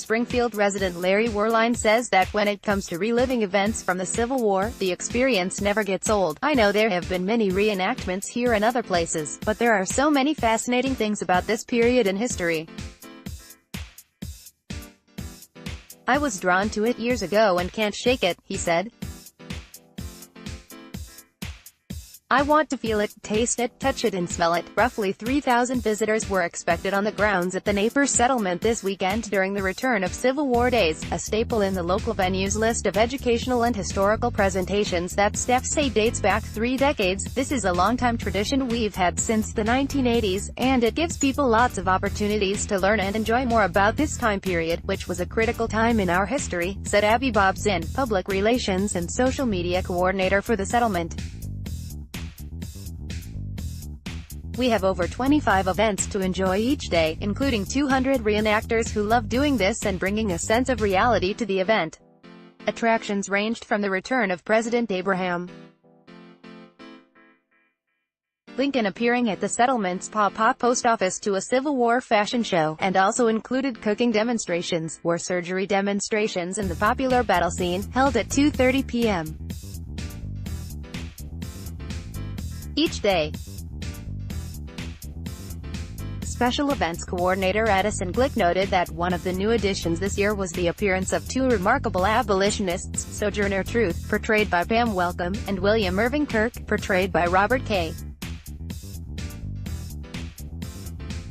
Springfield resident Larry Werline says that when it comes to reliving events from the Civil War, the experience never gets old. I know there have been many reenactments here and other places, but there are so many fascinating things about this period in history. I was drawn to it years ago and can't shake it, he said. I want to feel it, taste it, touch it and smell it. Roughly 3,000 visitors were expected on the grounds at the Naperville settlement this weekend during the return of Civil War days, a staple in the local venue's list of educational and historical presentations that staff say dates back 3 decades. This is a long-time tradition we've had since the 1980s, and it gives people lots of opportunities to learn and enjoy more about this time period, which was a critical time in our history, said Abby Bobson, public relations and social media coordinator for the settlement. We have over 25 events to enjoy each day, including 200 reenactors who love doing this and bringing a sense of reality to the event. Attractions ranged from the return of President Abraham Lincoln appearing at the settlement's pop-up post office to a Civil War fashion show, and also included cooking demonstrations, war surgery demonstrations and the popular battle scene, held at 2:30 p.m. each day. Special Events Coordinator Addison Glick noted that one of the new additions this year was the appearance of 2 remarkable abolitionists, Sojourner Truth, portrayed by Pam Welcome, and William Irving Kirk, portrayed by Robert K.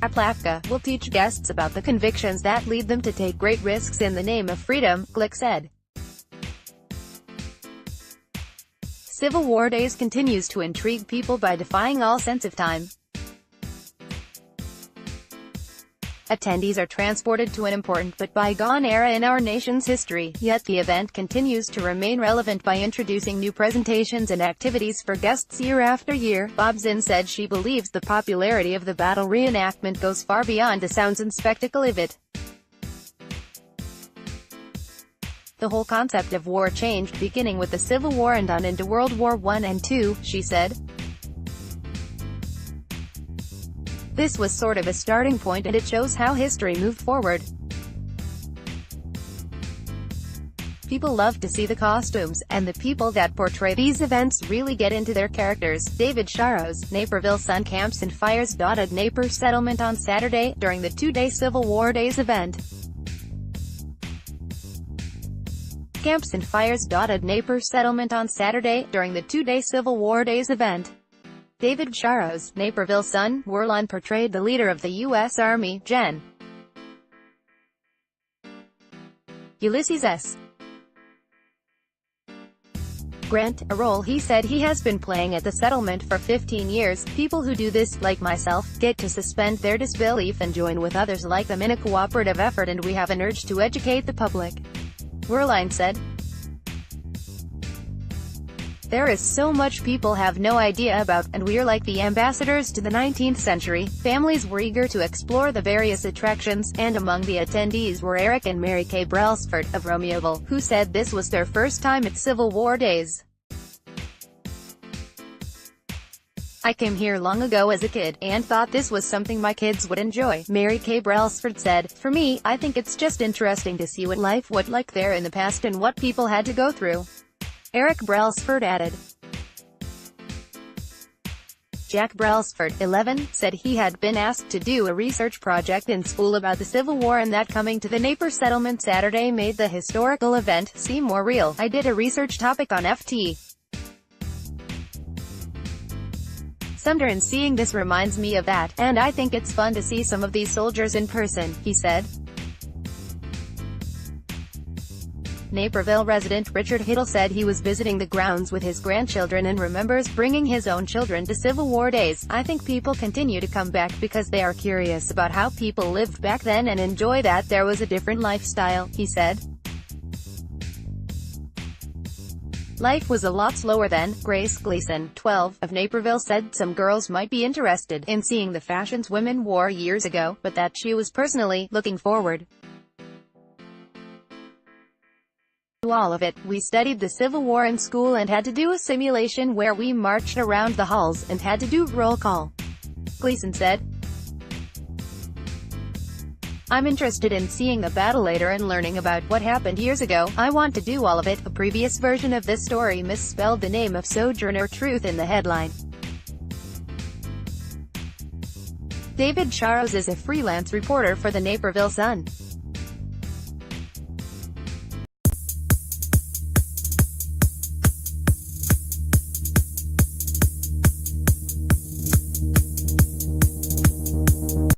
Aplafka will teach guests about the convictions that lead them to take great risks in the name of freedom, Glick said. Civil War Days continues to intrigue people by defying all sense of time. Attendees are transported to an important but bygone era in our nation's history, yet the event continues to remain relevant by introducing new presentations and activities for guests year after year. Bobson said she believes the popularity of the battle reenactment goes far beyond the sounds and spectacle of it. The whole concept of war changed beginning with the Civil War and on into World War I and II, she said. This was sort of a starting point and it shows how history moved forward. People love to see the costumes, and the people that portray these events really get into their characters. David Sharrows, Naperville Sun camps and fires dotted Naperville settlement on Saturday, during the 2-day Civil War Days event. Camps and fires dotted Naperville settlement on Saturday, during the 2-day Civil War Days event. David Sharrows, Naperville Sun, Werline portrayed the leader of the U.S. Army, Gen. Ulysses S. Grant, a role he said he has been playing at the settlement for 15 years. People who do this, like myself, get to suspend their disbelief and join with others like them in a cooperative effort, and we have an urge to educate the public, Werline said. There is so much people have no idea about, and we're like the ambassadors to the 19th century. Families were eager to explore the various attractions, and among the attendees were Eric and Mary K. Brailsford, of Romeoville, who said this was their first time at Civil War Days. I came here long ago as a kid, and thought this was something my kids would enjoy, Mary K. Brailsford said. For me, I think it's just interesting to see what life was like there in the past and what people had to go through. Eric Brailsford added. Jack Brailsford, 11, said he had been asked to do a research project in school about the Civil War and that coming to the Naperville settlement Saturday made the historical event seem more real. I did a research topic on Ft. Sumter, and seeing this reminds me of that, and I think it's fun to see some of these soldiers in person, he said. Naperville resident Richard Hiddle said he was visiting the grounds with his grandchildren and remembers bringing his own children to Civil War Days. I think people continue to come back because they are curious about how people lived back then and enjoy that there was a different lifestyle, he said. Life was a lot slower then. Grace Gleason, 12, of Naperville said some girls might be interested in seeing the fashions women wore years ago, but that she was personally looking forward to all of it. We studied the Civil War in school and had to do a simulation where we marched around the halls and had to do roll call, Gleason said. I'm interested in seeing the battle later and learning about what happened years ago. I want to do all of it. A previous version of this story misspelled the name of Sojourner Truth in the headline. David Charles is a freelance reporter for the Naperville Sun.